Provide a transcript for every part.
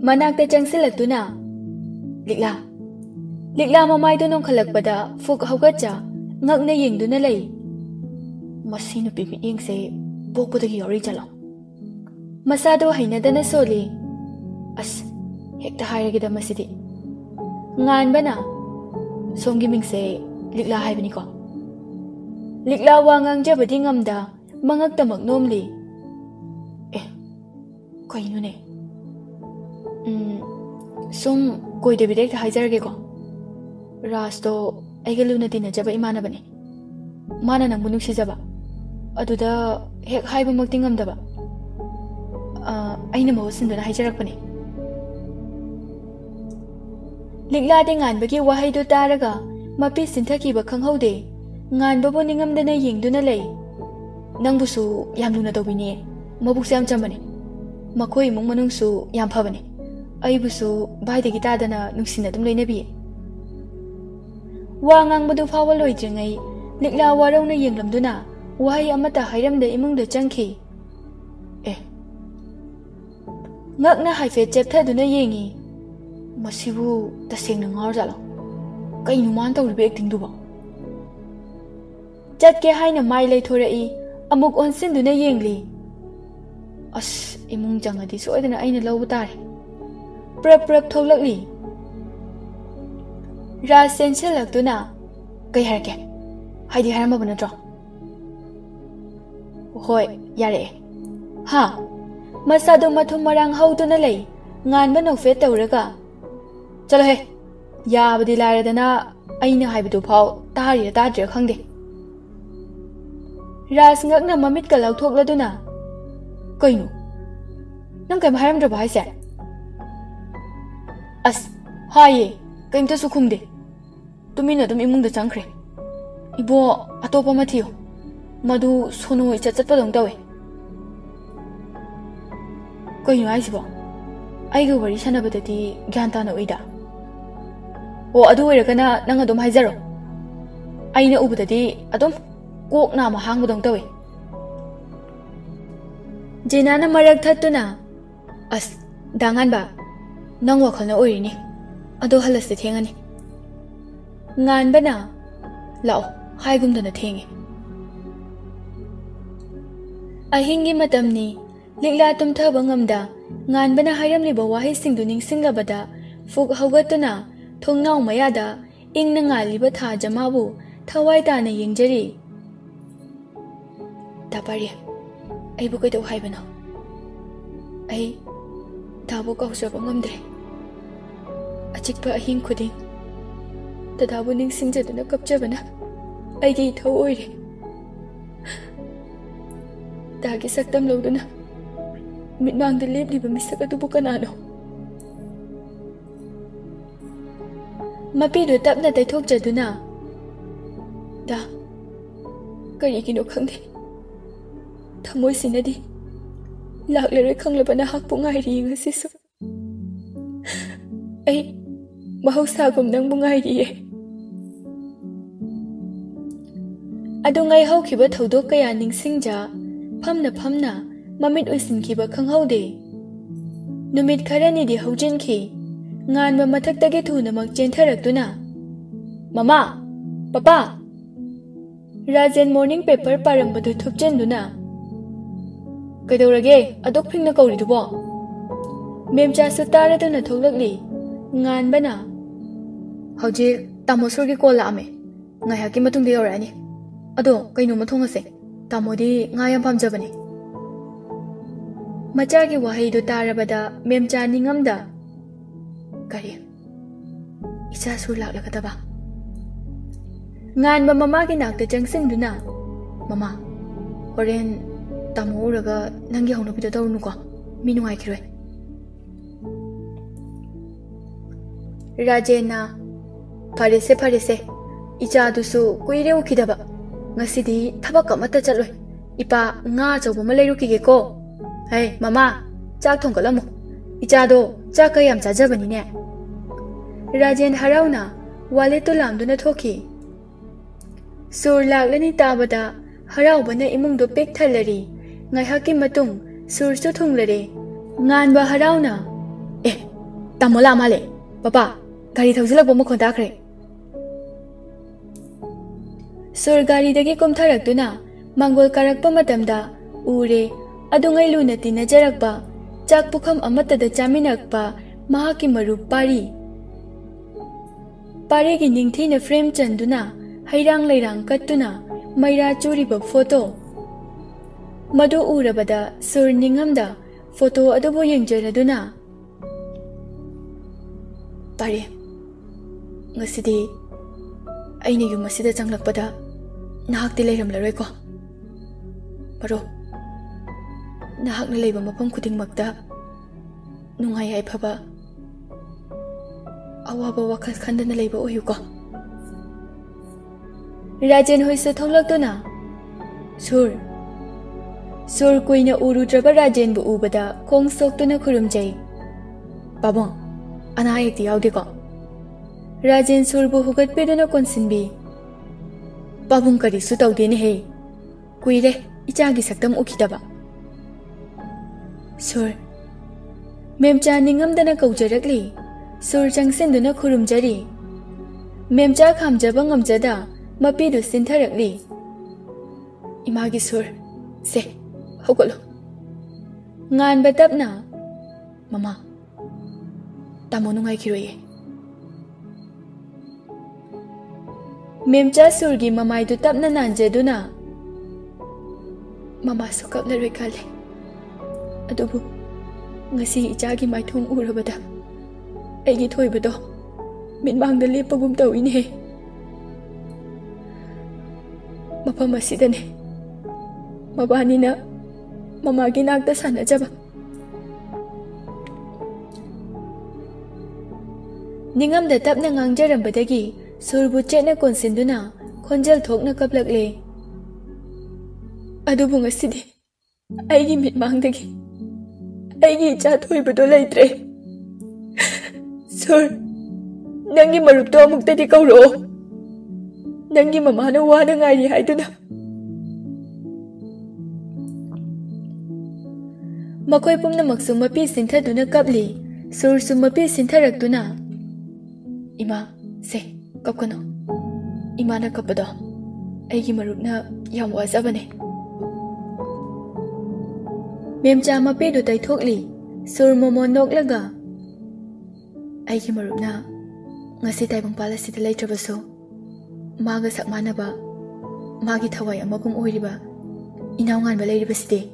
Manakta changsilakduna Likla mamaido nong khalakpada fuk hawgatcha ngakna yengduna lei. Masi nupi mi'yengse pokpadagi yori jalo. Masado hainadana soli. As hekta hairagida masidi. Nganbana somgi mingse Likla haibani ko. Likla wangang jabadi ngamda mangakta magnomli. Kaino ne? Sum koi de bidek haijarage ko. Rasto aiga luna tina jaba imana bane. Mana nang bunuk si jaba. Aduda hek haiba magting ngamdaba. Aina mawasinduna haijarak bane. Likla de nganbagi wahai do taraga mapi sinthaki ba khanghaude. Nganbabo ningamdana yengduna lei. Nangbusu yam luna tawbini. Mabukse yam chambane. Makoi mung manungsu yam phabane. Aibusu baidagi tadana nungsina dum leinabi. Wa ngangbadu fawa loidringai Likla warauna yenglamduna wahai amata hairamda imungda changki. Ngakna haife chepthaduna yengi. Masibu tasengna ngarjalo. Kainu man tawribe acting duba. Chatke haina mai leithorai amuk onsinduna yengli. As imung jangadi soidana aina lawba tare. Prap tholakli. Ra senselakduna kai harke. Haidi harama banatro. Hoi yare. Ha. Masado mathum marang hauduna lei. Nganba nofe tawraga. Chalo he. Yabadi laradana aina haibadu phau tari tadre khangde. Ras ngakna mamit ka lauthokladuna. Kaino? Nang kai haramdra bai se. As haye kaimta su khumde. Tumina dum imungda changkhre. Ibo atopa mathiyo. Madu sono icha chatpa dong tawe. Kaino aisibo. Aiga wari sanabadati gyan tana oida. O adu oiragana nang adum haijaro. Aina ubadati adum kok na ma hang badong tawe. Jenana marak thattuna. As dangan ba. Nang wakhalna oirini. Ado halasta thengani. Nganbana lao haigumdana thengi. Ahingi matamni Likla tumthaba ngamda nganbana hairamliba wahaisingdu ningsinglabada fuk hawgatuna thongnau mayada ingna ngaliba tha jamabu thawai tana yengjari. Tapari aibu kaidau haibana. Ai tabu kausaba ngamdre. Achikpa ahing khuding tadabu ningsingjaduna kapjabana aigi ithau oire. Dagi saktam lawduna mitmangda lepliba misak adubu kanano. Mapidu tapna taithokjaduna da karigino khangde. Thamoi sinadi laklaroi khanglabana hakpu ngairi ngasisu. Ai mahausagum nangbu ngairiye. Adu ngai hawkhiba thodok kaya ningsingja famna mamit uisinkhiba khanghaude. Numit kharani di haujinki nganba mathaktagi thunamak chentharakduna. Mama, Papa. Rajen morning paper parambadu thupchenduna. Kaidaurage adok phingna kauridubo. Memcha su taraduna thoklakli. Nganbana hauji tamosurgi kola ame. Ngayaki matungdi yorani. Ado kaino mathongase. Tamodi ngayam pamjabani. Machagi wahaidu tarabada memcha ningamda. Kari. Icha sur laklakataba. Nganba mamagi nakta changsingduna. Mama, horen tamo uraga nangi haunapida tawrunuko. Minungaikiroi. Rajena farese icha dusu kuire ukidaba ngasidi thabak amata chaloi ipa nga chawba ma leirukige ko. Hey mama chak thongkalamu icha do chak kayam chajabani ne. Rajen harauna wale to lamduna thoki. Sur laklani tabada haraubana imungdo pek thalari ngai haki matung sur chu thunglare nganba harauna Tamo la male. Papa, gari thausilak bomo khonta khre. Sur gari dagi kumtharak tuna mangol karak pa matamda ure adungai luna tinajarak pa chak pukham amata da chaminak pa mahaki marup pari. Pari gi ningthi na frame chanduna hairang lairang kattuna maira churi ba photo. Madu urabada sur ningamda photo adubo yengjaraduna. Pari, ngasidi aina yum asida changlakpada nahakti leiramlaroi ko. Maro, nahakna leiba mafam khudingmakta nungai yaifaba awaba wakhal khandana leiba oyu ko. Rajen hoisu thonglakduna Sur kuina urudraba Rajen bu ubada khong soktuna khurumjai. Babong, anayakti yaude ko. Rajen sur bu hugatpeduna konsinbi. Babong karisu tawdene he. Kuire ichagi saktam ukidaba. Sur, memcha ningamdana kaujarakli. Sur changsinduna khurumjari. Memcha khamjaba ngamjada mapidu sintharakli. Imagi sur, se, hogolo. Ngan batapna. Mama, tamo nungai kiroye. Memcha surgi mamai du tapna nanjaduna. Mama sukap laroi kale. Adubu, ngasi ichagi maithong urabada. Aigi thoibado, minmangda lepagum tawine. Mapam asidane. Mabanina, mamagi nakta sanajaba. Ningamda tapna ngangjarambadagi surbu chena konsinduna khonjal thokna kaplakle. Adubu ngasidi aigi mitmangdagi aigi icha thoibado leitre. Sur, nangi marupto amuktadi kauro. Nangi mamana wana ngairi haiduna. Makoi pumna maksu mapi sinthaduna kapli. Sur su mapi sintharakduna. Ima, se, kapkano. Ima na kapado. Aigi marupna yam wazabane. Memcha mapi du taithokli. Sur momo noklaga. Aigi marupna ngasi taibang pala sida leitrabaso. Maga sakmanaba. Magi thawai amagum oiriba. Inaw ngan ba leiriba side.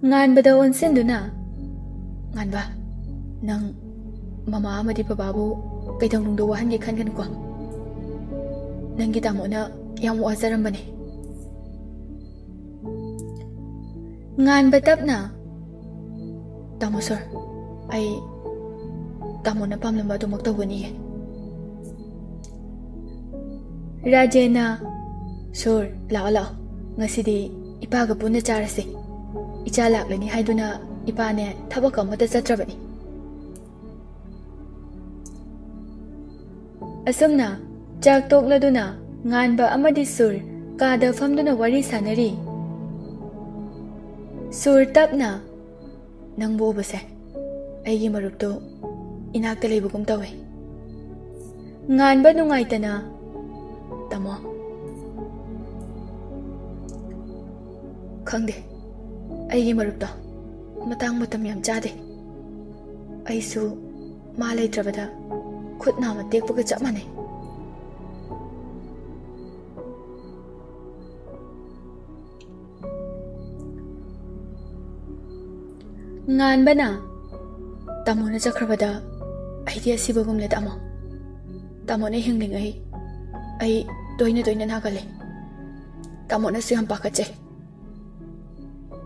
Ngan ba da onsenduna. Ngan ba nang mama amadi bababu kaitang nungdo wahan gi khangan ko. Nangi tamo na yam wazarambane. Ngan ba tapna. Tamo sir. Ay tamo na pamlamba tumaktawani. Rajena, sur, lao, ngasidi ipaga puna charasi. Ichalak lani haiduna ipane thabaka mata chatrabani. Asumna, chak tokladuna nganba amadi sur kada famduna wari sanari. Sur tapna nang bobase. Aigi marupto inakta leibugum tawe. Nganba nungaitana tamo. Khangde. Aigi marupto matang matam yam chade. Aisu ma leitrabada khutna ma tekpaga chap mane. Nganba na tamo na chakrabada idea sibagum le tamo. Tamo na hingling ai toina nagale. Tamo na siyam pakache.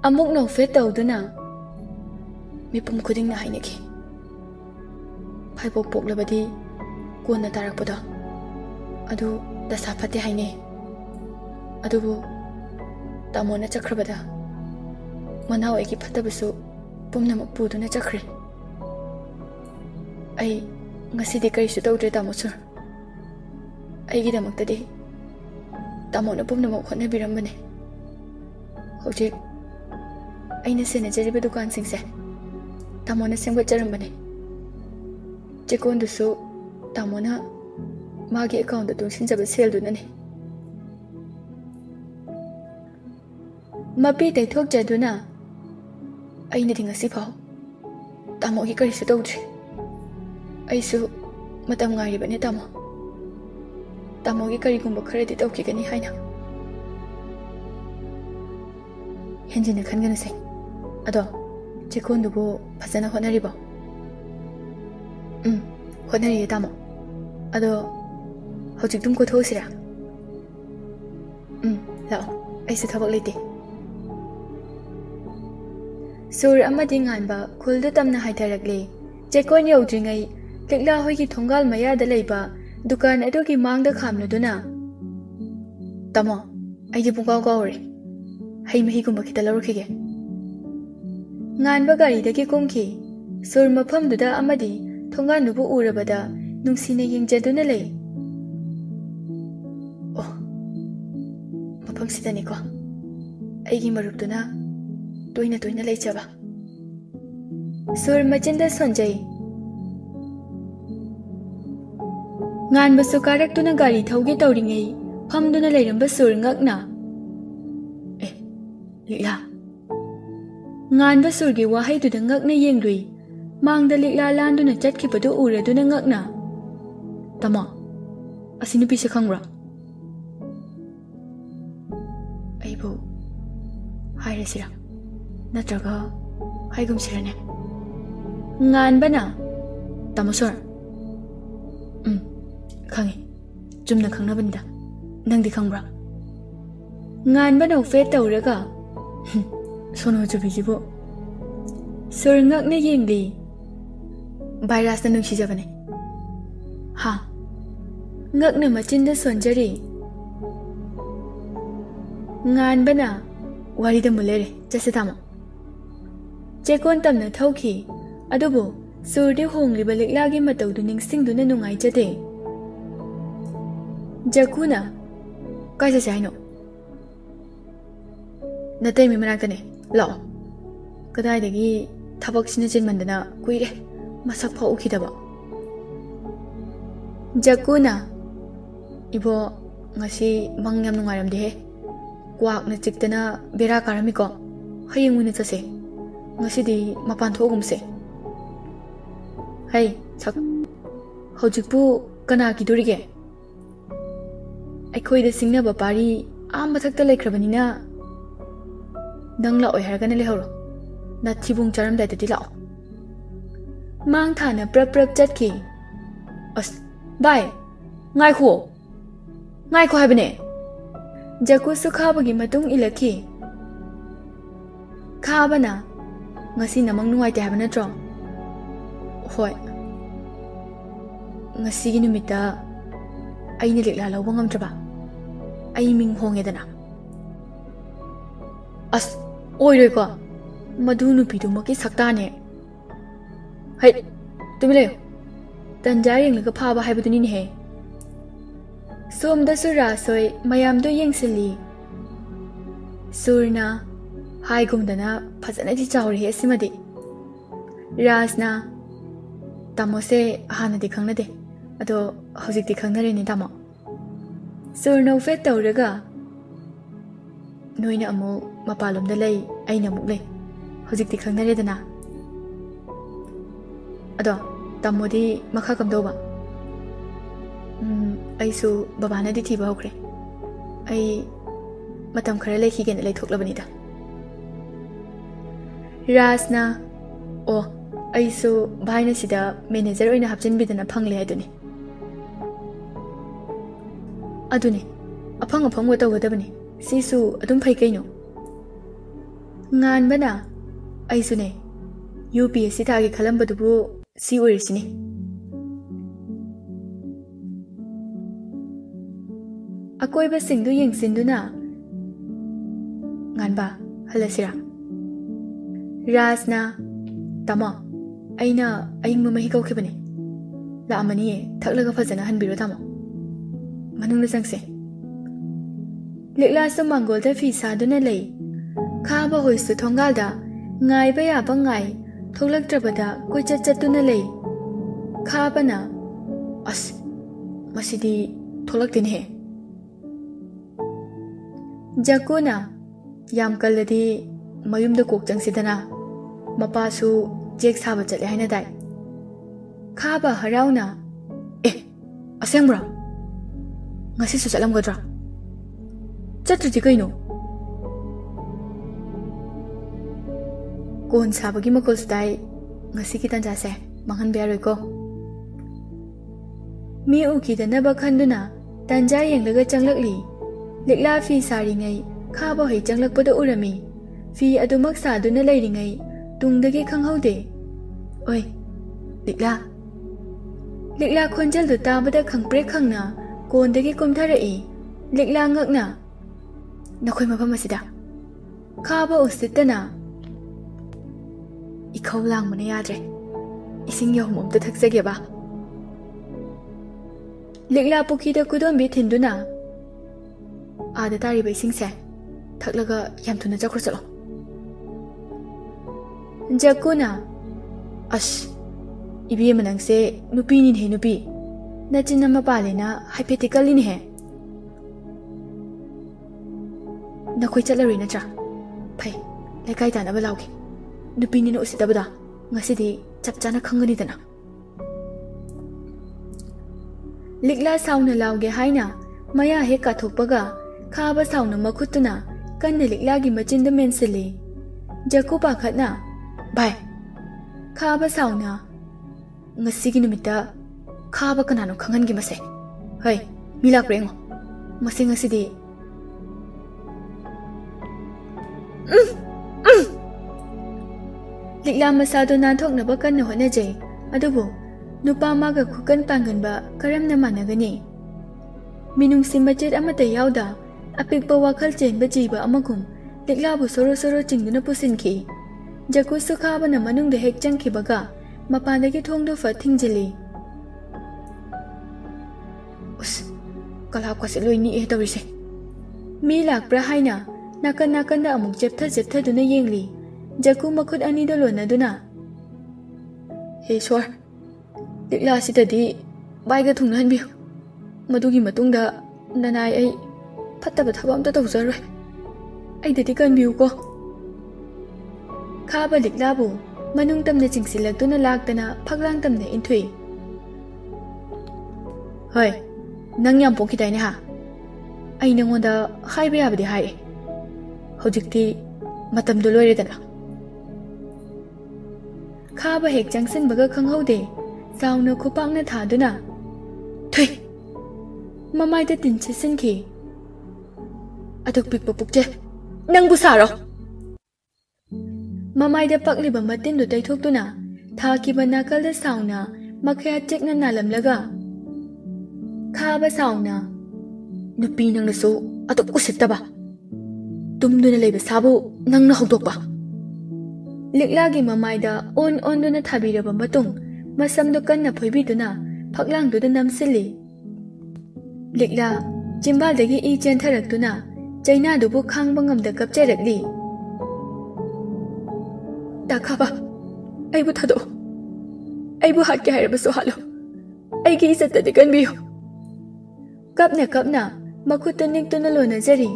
Amuk no fet tawduna mipum khuding na haineki. Phaipok poklabadi kona tarakpada. Adu dasa phate haine. Adubu tamo na chakrabada. Manaw eki phatabasu pumna mapuduna chakre. Ai ngasidi karisu tawdre tamo sir. Aigi damaktadi tamo na pumna makhona birambane. Hojik aina senajariba dukan singse tamona semgatjarambane. Chekondusu tamona magi account da tunsinjaba sel dunane. Mapi taithok jaduna aina dingasi phau tamo gi karisu tawdri. Aisu matam ngaribane tamo gi karigumba kharadi tawkigani haina. Henjina khangana se ado chekondugo phajana honaribo. Honari tamo ado hojik tum ko thosira. Lao aisu thabak leite. Sur amadi nganba khuldu tamna haitharakle chekon yodringai likla hoigi thongal maya da leiba dukan adugi mangda khamladuna tamo aidi pungkaw kawre hai mahi gumba khita lawrkhige nganba gari dagi kumki sur mafam duda amadi thongal nubu urabada nungsina yengjaduna lei oh mafam sidani ko aigi maruptuna toina leichaba sur machinda sonjai ngan basu karak tuna gari thauge tawringai famduna leiramba sur ngakna lila ngan basur gi wahai tu ngakna yengrui mangda likla landuna chatki padu uraduna ngakna tama asinu pisa khangra aibo hairasira natraga haigum sirane ngan bana tamasor khangi chumna khangnabanida nangdi khangbra ngan bana fet tawraga sono chubijibo surngak ne yengli virus na nungsi jabane ha ngak ne machinda sonjari ngan bana warida mulere jase tamo chekon tamna thauki adubo surdi hongli baliklagi matawdu ningsingduna nungai jade jakuna kaisa saino natai mi manakane lao kadai dagi thabak sina chin mandana kuire masak phau ukhidaba jakuna ibo ngasi mangyam nungairam de kwak na chiktana bera karami ko hayeng muna chase ngasi di mapan thogum se hai sak hojikpu kana ki durige aikhoi da singna ba pari am bathakta lekhrabani na nang la oi hargana le horo na thibung charam dai ti lao mang thana prap chatki as bai ngai kho hai bane jaku sukha bagi matung ilaki kha bana ngasi namang nuai te habana tro hoi ngasi gi numita aina lekla law bangam traba ai ming hongedana as oi roi ko madu nupi du maki saktane hai tumile tanjai yeng laga phaba haibuduni ne he somda sura soi mayam do yengsili surna haigumdana phajana di chawri he simadi rasna tamose hana di khangna de ado hojik di khangnare ni tamo surno fet tawraga noina amu mapalom da lei aina muk lei hojik di khangnare dana ado tamodi makha kam doba aisu babana di thiba hokre ai matam khara lekhi gen lei thoklabani da rasna o aisu bhaina sida manager oina hapjin bidana phangle aduni afang wa tawgadabani sisu adum phai kaino ngan bana aisu ne UPSC thagi khalamba dubu si orisini akoi ba singdu yengsinduna nganba halasira rasna tama aina aing mahi kau khibani la amani thaklaga phajana hanbiro tama manungna sangse lekla samangol da fi saduna lei kha ba hoisu thongal da ngai ba ya ba ngai थोलक्त्रबदा कोइचत चतुना लई खाबना अस मसिदी थोलक्तिने जकुना याम कल्लदी मयुमद Coke चंगसिदना मपासु जेक साबा चले हाइना दाई खाबा हराउना ए असेंब्रा ngasisu chalamgadra chatrudi kaino kon sabagi makol stai ngasi ki tanja se mangan bearoi ko mi uki da na bakhanduna tanja yenglaga changlakli likla fi sari ngai khaba hei changlak pada urami fi adumak sa duna lairi ngai tungdagi khanghaude oi likla khonjal du ta bada khangpre khangna कोंदगी कुमथरई लिकला ngakna नखोय मफम असिदा खाबा उसितना इखौ लांमने याद्रे इसिंग यौम अमत थक्सगेबा लिकला पुखीदा कुदोम बि थिंदुना आदा तारि बैसिंगसे थक्लगा याम थुना जखर चलो जकुना अश इबी मनंगसे नुपीनि हे नुपी नचिन मपालेना hypothetically है नखोय चलरई नत्रा फै लेकाय तानबा लाउगे नुपीनि न उसिदबदा ngasiदी चपचाना खंगनी दना लिकला साउना लाउगे हाइना मया हे काथोपगा खाबा साउना मखुतुना कन्ने लिकलागी मचिंद मेंसले जकु पाखतना भाई खाबा साउना ngasiगी नुमिता खाबा कनानो खंगन गी मसे हय मिला प्रेंगो मसे ngasiदी लिकला मसादो नाथोकनबा कन्न होनजे अदुबो नुपा मागा खुकन पांगनबा करमना मानगनी मिनुंगसि मचेत अमता यावदा अपिकबा वाखल चेनबा जीबा अमगुम लिकलाबु सोरो सोरो चिंगदुना पुसिनखि जकु सुखाबना मनुंगदा हेक चंखिबगा मपानदगी थोंगदो फथिंगजिली कलाब का लोनी ए तौरीसे मी लाक्ब्रा हाइना नाकन नाकन अमुक जेप्था येंगली जकु मखुद अनी लोनदुना हे सोर लिकला सिददी बाइगा थुंगनबियो मदुगी मतुंगदा ननाय आई फत्तब थबा अमता तौजरोय आइददी कनबियुको खाबा लिकलाबु मनुंग तमने चिंगसिलक्तुना लाक्तना फगलांग तमने इंथुई हय नंग याम पोखिदाइने हा आई नंगोंदा हाइबे याबदि हाइ हौजिक्ति मतमदो लोइरेदना खाबा हेक जंक्शन बगा खंगहौदे साउना खुपांगना थादुना थुई ममाइदा तिनचिसिनखि अदुक पिकपा पुकजे नंगबु सारो ममाइदा पकलिबा मतिनदो तैथोक्तुना थाकिबा नाकलदा साउना मखया चेकना नालमलगा खाबा साउना नुपी नंगसो अतोप उसितबा तुमदुना लेबा साबु नंगना हौदोकबा लिकलागी ममाइदा ओन ओनदुना थाबिरबा मतुंग मसमदो कन्ना फोइबिदुना फगलांगदुदा नमसिली लिकला चिंबालदगी ई चेंथरक्तुना चैनादुबु खांगबा ngamda कपचेरकली ताखाबा आइबु थादो आइबु हाटके हाइरबसो हालो आइगी इज्जतदि कनबियो कपना मखुता निक्तुना लोनजरी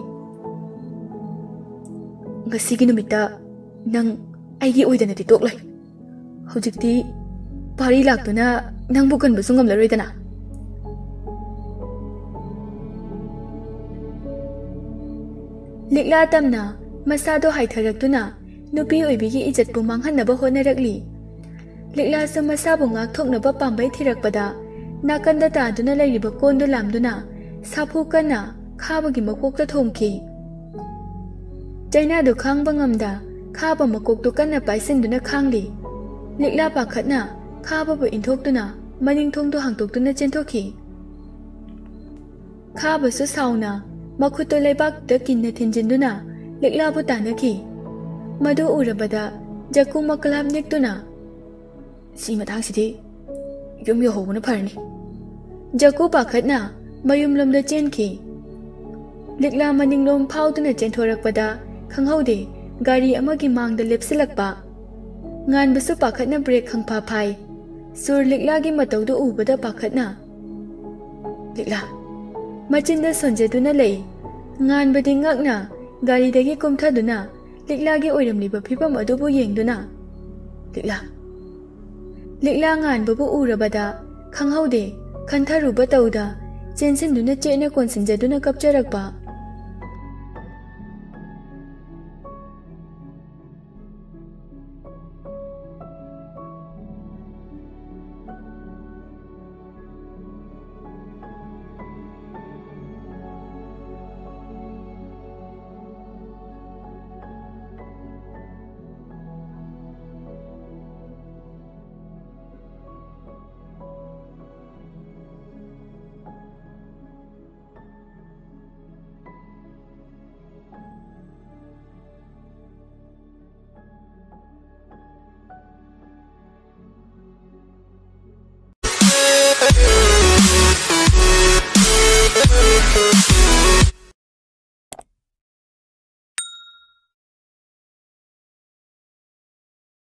ngasiगी नुमिता नंग आइगी ओइदनदि तोक्लै हौजिक्ति पारी लाक्तुना नंगबु कनबसु ngamlaroidana लिकला तमना मसादो हाइथरक्तुना नुपी ओइबिगी इज्जतबु मांगहन्नबा होनरकली लिकला सु मसाबु ngakthoknaba पाम्बै थिरकपदा नाकंदा तादुना लैरिबा कोंदो लामदुना साफु कन्ना खाबगी मकोकता थोंखि चाइनादो खांगबा ngamda खाबा मकोकतो कन्ना पाइसिनदुना खांगली लिकला पाखतना खाबाबु इंथोक्तुना मनिंग थोंदो हांगतोक्तुना चेंथोखि खाबासु साउना मखुतो लेबाकता किन्ना थिंजिनदुना लिकलाबु तानखि मदु उरबदा जकु मकलाब निक्तुना सी मतांगसिदि युम यहोबुना फरनी जकु पाखतना मयुम लमदा चेनखि लिकला मनिंगलोम फाउदुना चेंथोरकपदा खंगहौदे गाड़ी अमगी मांगदा लेप्सिलकपा Nganbasu pakhatna break khangpha phai. Sur liklagi matawdu ubada pakhatna. Likla. Machinda sonjeduna lei. Nganbadi ngakna garidagi kumthaduna liklagi oiramliba phibam adubu yengduna. Likla. Likla nganbabu urabada khanghaude khantharuba tawda chensin duna chena konsinjaduna kapcharakpa